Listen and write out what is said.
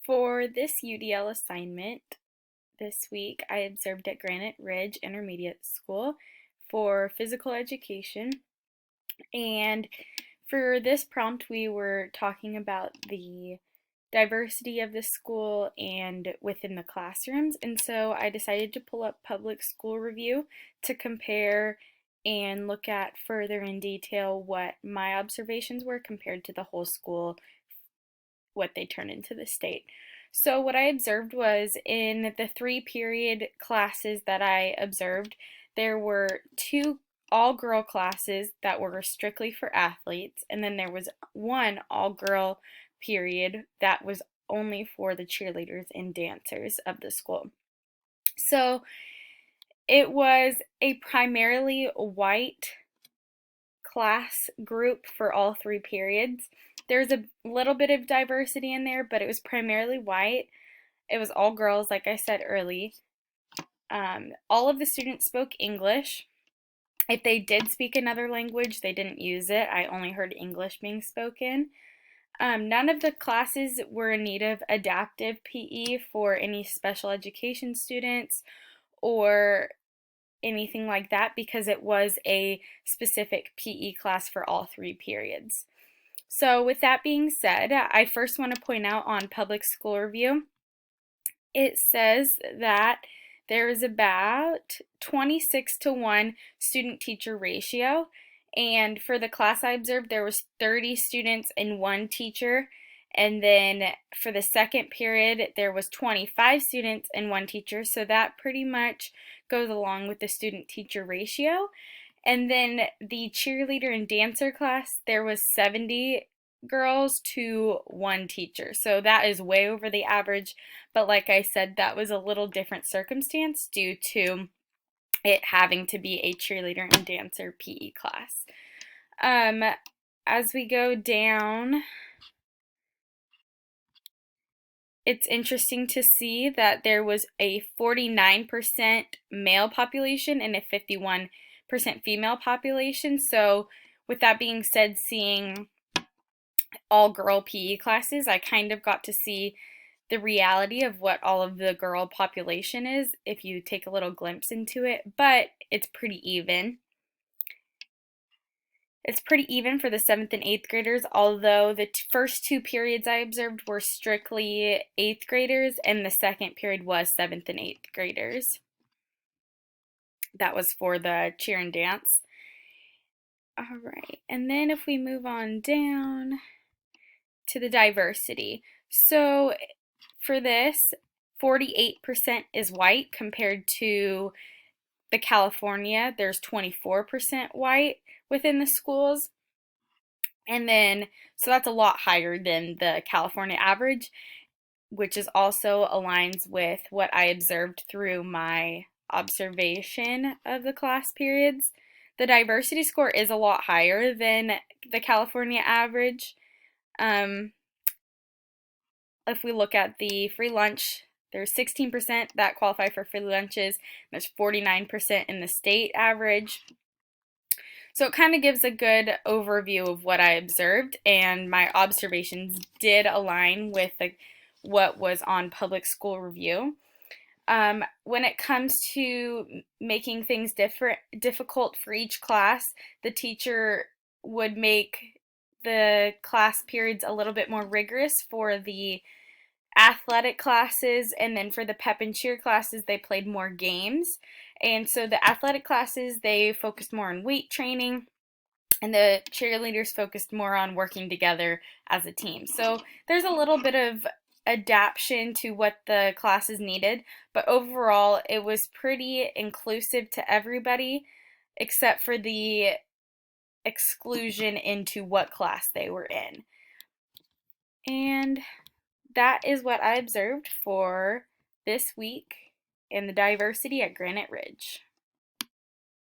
For this UDL assignment this week, I observed at Granite Ridge Intermediate School for physical education. And for this prompt, we were talking about the diversity of the school and within the classrooms. And so I decided to pull up Public School Review to compare and look at further in detail what my observations were compared to the whole school, what they turn into the state. So what I observed was in the 3-period classes that I observed, there were 2 all-girl classes that were strictly for athletes, and then there was 1 all-girl period that was only for the cheerleaders and dancers of the school. So it was a primarily white class group for all 3 periods. There's a little bit of diversity in there, but it was primarily white. It was all girls, like I said early. All of the students spoke English. If they did speak another language, they didn't use it. I only heard English being spoken. None of the classes were in need of adaptive PE for any special education students or anything like that because it was a specific PE class for all 3 periods. So with that being said, I first want to point out on Public School Review, it says that there is about 26-to-1 student-teacher ratio, and for the class I observed, there was 30 students and 1 teacher, and then for the second period, there was 25 students and 1 teacher, so that pretty much goes along with the student-teacher ratio. And then the cheerleader and dancer class, there was 70 girls to 1 teacher. So that is way over the average, but like I said, that was a little different circumstance due to it having to be a cheerleader and dancer PE class. As we go down, it's interesting to see that there was a 49% male population and a 51% female population. So with that being said, seeing all girl PE classes, I kind of got to see the reality of what all of the girl population is if you take a little glimpse into it, but it's pretty even. It's pretty even for the 7th and 8th graders, although the first 2 periods I observed were strictly 8th graders and the second period was 7th and 8th graders. That was for the cheer and dance. All right, and then if we move on down to the diversity. So for this, 48% is white compared to the California. There's 24% white within the schools. And then, so that's a lot higher than the California average, which is also aligns with what I observed through my observation of the class periods. The diversity score is a lot higher than the California average. If we look at the free lunch, there's 16% that qualify for free lunches. There's 49% in the state average. So it kind of gives a good overview of what I observed, and my observations did align with what was on Public School Review. When it comes to making things difficult for each class, the teacher would make the class periods a little bit more rigorous for the athletic classes, and then for the pep and cheer classes, they played more games. And so the athletic classes, they focused more on weight training, and the cheerleaders focused more on working together as a team. So there's a little bit of adaptation to what the classes needed, but overall it was pretty inclusive to everybody except for the exclusion into what class they were in. And that is what I observed for this week in the diversity at Granite Ridge.